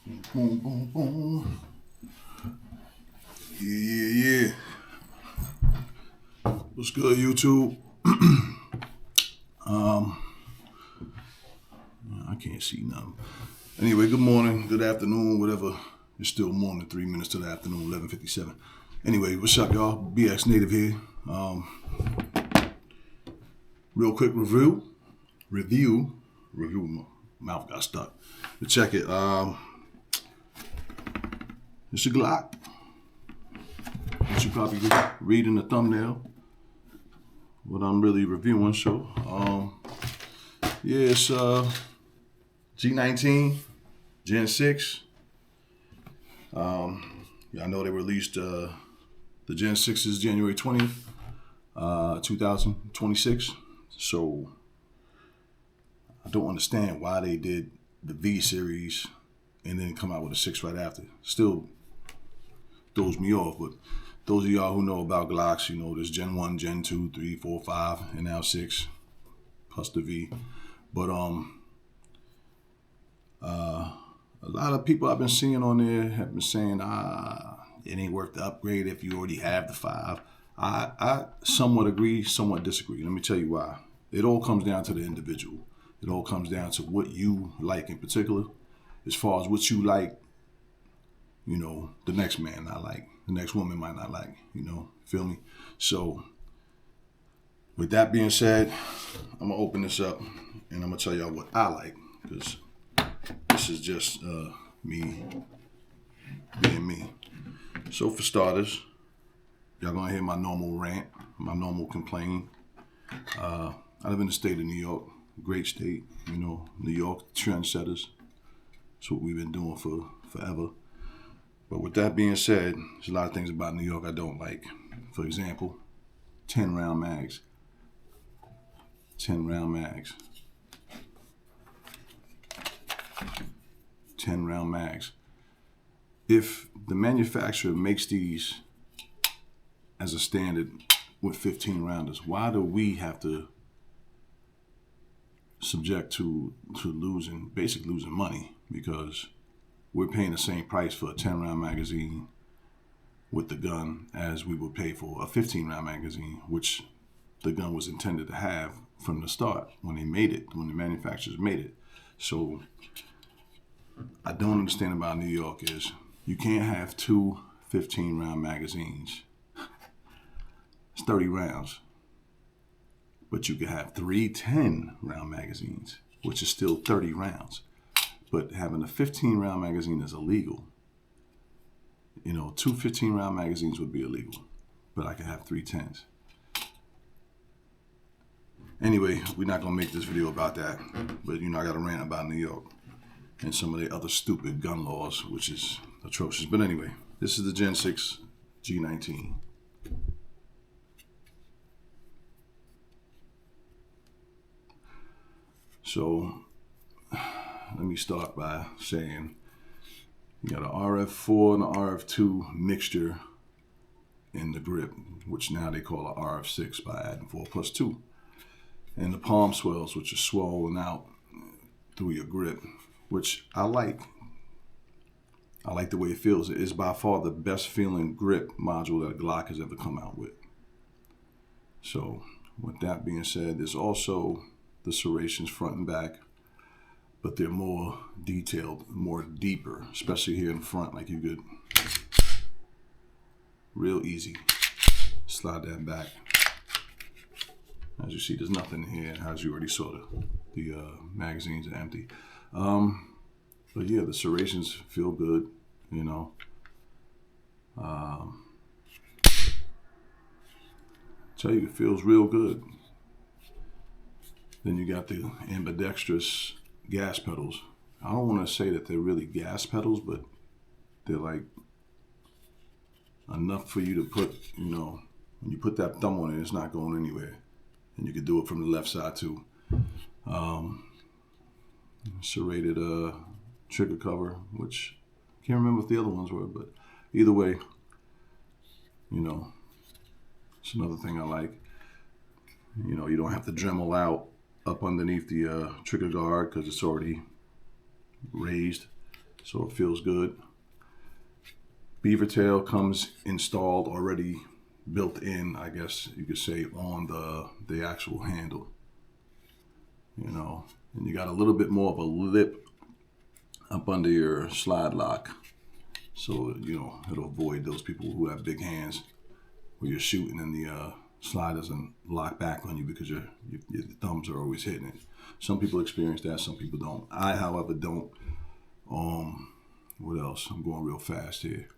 Boom, boom, boom. Yeah. What's good, YouTube? I can't see nothing. Anyway, good morning, good afternoon, whatever. It's still morning, 3 minutes to the afternoon, 11:57. Anyway, what's up, y'all? BX Native here. Real quick review. My mouth got stuck. But check it. It's a Glock. As you probably read in the thumbnail what I'm really reviewing. So, it's G19 Gen 6. I know they released the Gen 6s January 20th, 2026. So I don't understand why they did the V series and then come out with a 6 right after. Still throws me off, but those of y'all who know about Glocks, you know there's Gen 1, Gen 2, 3, 4, 5, and now 6, plus the V. But a lot of people I've been seeing on there have been saying, it ain't worth the upgrade if you already have the 5. I somewhat agree, somewhat disagree. Let me tell you why. It all comes down to the individual. It all comes down to what you like in particular. As far as what you like, you know, the next man not like, the next woman might not like, feel me? So, with that being said, I'm gonna open this up and I'm gonna tell y'all what I like, because this is just me being me. So for starters, y'all gonna hear my normal rant, my normal complaint. I live in the state of New York, great state, New York trendsetters. That's what we've been doing for forever. But with that being said, there's a lot of things about New York I don't like. For example, 10 round mags. 10 round mags. 10 round mags. If the manufacturer makes these as a standard with 15 rounders, why do we have to subject to basically losing money? Because we're paying the same price for a 10 round magazine with the gun as we would pay for a 15 round magazine, which the gun was intended to have from the start when they made it, when the manufacturers made it. So I don't understand about New York is you can't have two 15 round magazines. It's 30 rounds. But you could have 3 10 round magazines, which is still 30 rounds. But having a 15 round magazine is illegal. Two 15 round magazines would be illegal, but I could have 3 10s. Anyway, we're not gonna make this video about that, but I got a rant about New York and some of the other stupid gun laws, which is atrocious. But anyway, this is the Gen 6 G19. So let me start by saying you got an RF4 and an RF2 mixture in the grip, which now they call an RF6 by adding 4+2. And the palm swells, which are swollen out through your grip, which I like. I like the way it feels. It is by far the best feeling grip module that a Glock has ever come out with. So with that being said, there's also the serrations front and back, but they're more detailed, more deeper, especially here in front. Like you could real easy slide that back. As you see, there's nothing here. As you already saw, the magazines are empty. But yeah, the serrations feel good, Tell you, it feels real good. Then you got the ambidextrous gas pedals. I don't want to say that they're really gas pedals, but they're like enough for you to put, when you put that thumb on it, it's not going anywhere. And you can do it from the left side too. Serrated trigger cover, which I can't remember what the other ones were, but either way, it's another thing I like. You don't have to Dremel out up underneath the trigger guard because it's already raised. so it feels good. Beaver tail comes installed already, built in, I guess you could say, on the actual handle. You know, and you got a little bit more of a lip up under your slide lock, so you know it'll avoid those people who have big hands where you're shooting and the slide doesn't lock back on you because your thumbs are always hitting it. Some people experience that, some people don't. I, however, don't. What else? I'm going real fast here.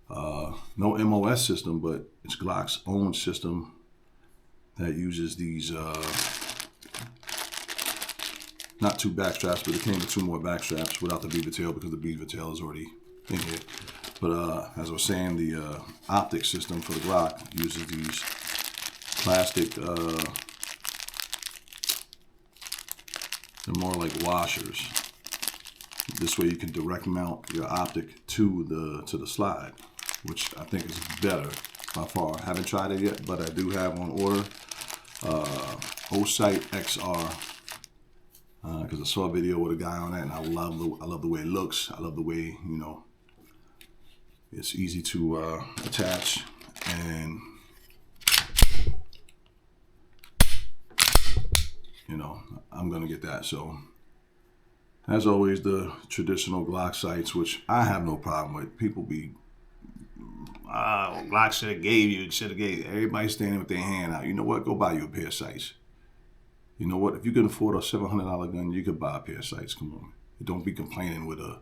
No MOS system, but it's Glock's own system that uses these, not two back straps, but it came with two more back straps without the beaver tail because the beaver tail is already in here. But as I was saying, the optic system for the Glock uses these plastic, they're more like washers. This way you can direct mount your optic to the slide, which I think is better by far. I haven't tried it yet, but I do have on order Osight XR, because I saw a video with a guy on that, and I love the way it looks. I love the way, you know, it's easy to attach, and you know, I'm gonna get that. So as always, the traditional Glock sights, which I have no problem with. People be, Glock should have gave you, everybody standing with their hand out. You know what? Go buy you a pair of sights. You know what? If you can afford a $700 gun, you could buy a pair of sights. Come on. Don't be complaining with the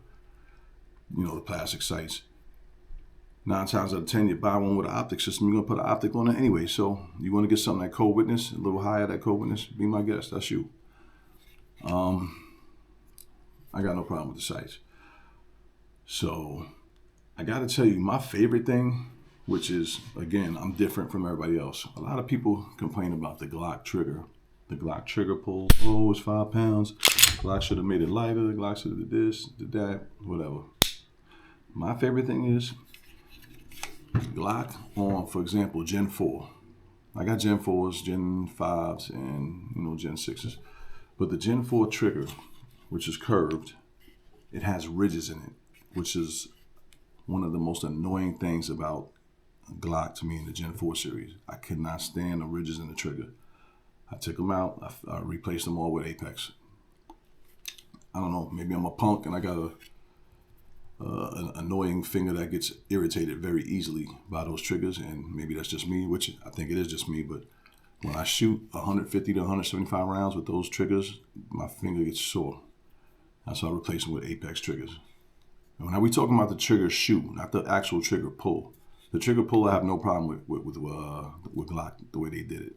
plastic sights. 9 times out of 10, you buy one with an optic system, you're going to put an optic on it anyway. So you want to get something that cold witness, a little higher that cold witness, be my guest. That's you. I got no problem with the sights. So I got to tell you, my favorite thing, which is, again, I'm different from everybody else. A lot of people complain about the Glock trigger. The Glock trigger pull, oh, it's 5 pounds. Glock should have made it lighter. Glock should have did this, did that, whatever. My favorite thing is Glock on, for example, Gen 4. I got Gen 4s, Gen 5s, and Gen 6s. But the Gen 4 trigger, which is curved, it has ridges in it, which is one of the most annoying things about Glock to me in the Gen 4 series. I could not stand the ridges in the trigger. I took them out, I replaced them all with Apex. I don't know, maybe I'm a punk and I got an annoying finger that gets irritated very easily by those triggers, and maybe that's just me, which I think it is just me, but when I shoot 150 to 175 rounds with those triggers, my finger gets sore. That's why I replace them with Apex triggers. And when we talking about the trigger shoe, not the actual trigger pull. The trigger pull I have no problem with Glock, the way they did it.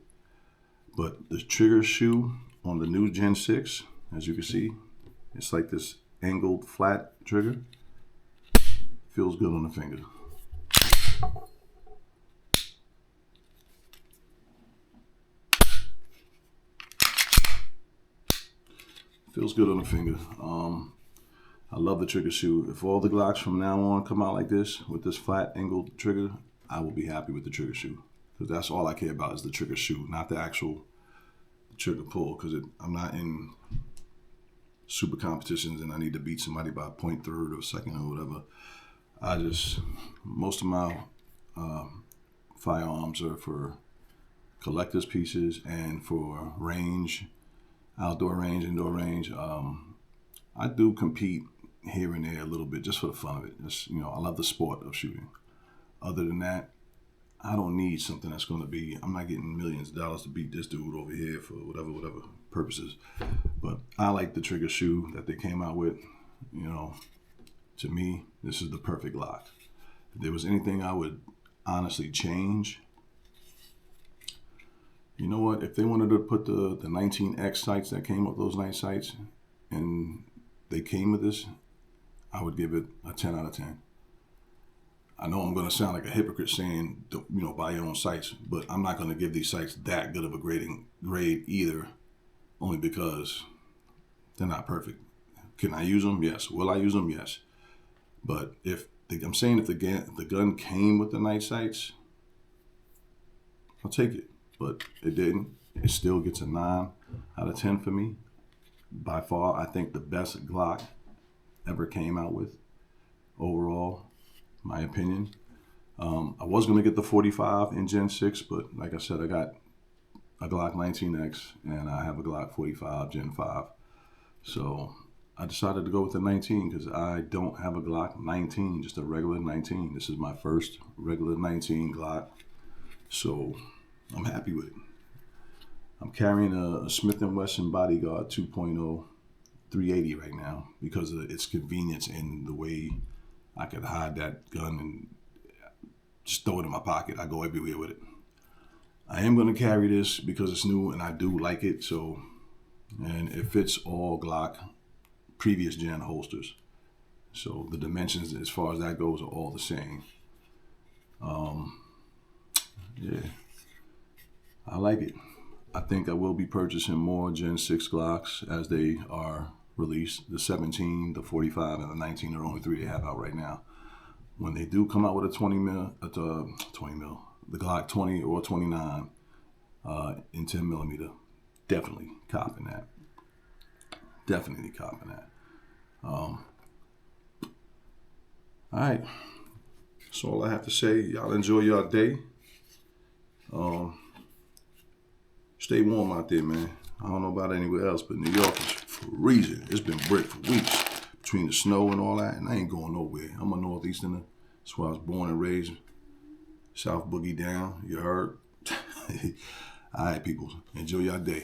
But the trigger shoe on the new Gen 6, as you can see, it's like this angled flat trigger. Feels good on the finger. Feels good on the finger. I love the trigger shoe. If all the Glocks from now on come out like this, with this flat angled trigger, I will be happy with the trigger shoe. Because that's all I care about is the trigger shoe, not the actual trigger pull. Because I'm not in super competitions and I need to beat somebody by 0.3 of a second or whatever. Most of my firearms are for collector's pieces and for range, outdoor range, indoor range. I do compete here and there a little bit just for the fun of it. Just, I love the sport of shooting. Other than that, I don't need something that's going to be, I'm not getting millions of dollars to beat this dude over here for whatever purposes. But I like the trigger shoe that they came out with. To me, this is the perfect Glock. If there was anything I would honestly change, you know what? If they wanted to put the 19X sights that came with those night sights, and they came with this, I would give it a 10 out of 10. I know I'm going to sound like a hypocrite saying, buy your own sights, but I'm not going to give these sights that good of a grade either, only because they're not perfect. Can I use them? Yes. Will I use them? Yes. But if the gun came with the night sights, I'll take it. But it didn't. It still gets a 9 out of 10 for me. By far, I think the best Glock ever came out with. overall, my opinion. I was going to get the 45 in Gen 6, but like I said, I got a Glock 19X and I have a Glock 45 Gen 5. So I decided to go with the 19 because I don't have a Glock 19, just a regular 19. This is my first regular 19 Glock. So I'm happy with it. I'm carrying a Smith & Wesson Bodyguard 2.0 380 right now because of its convenience and the way I could hide that gun and just throw it in my pocket. I go everywhere with it. I am going to carry this because it's new and I do like it. So, and it fits all Glock previous gen holsters. So the dimensions as far as that goes are all the same. Yeah, I like it. I think I will be purchasing more Gen 6 Glocks as they are released. The 17, the 45, and the 19 are the only three they have out right now. When they do come out with a 20 mil, the Glock 20 or 29 in 10 millimeter, definitely copping that. Definitely copping that. All right. That's all I have to say. Y'all enjoy your day. Stay warm out there, man. I don't know about anywhere else, but New York is freezing. It's been brick for weeks between the snow and all that, and I ain't going nowhere. I'm a Northeasterner. That's where I was born and raised. South Boogie down. You heard? All right, people. Enjoy your day.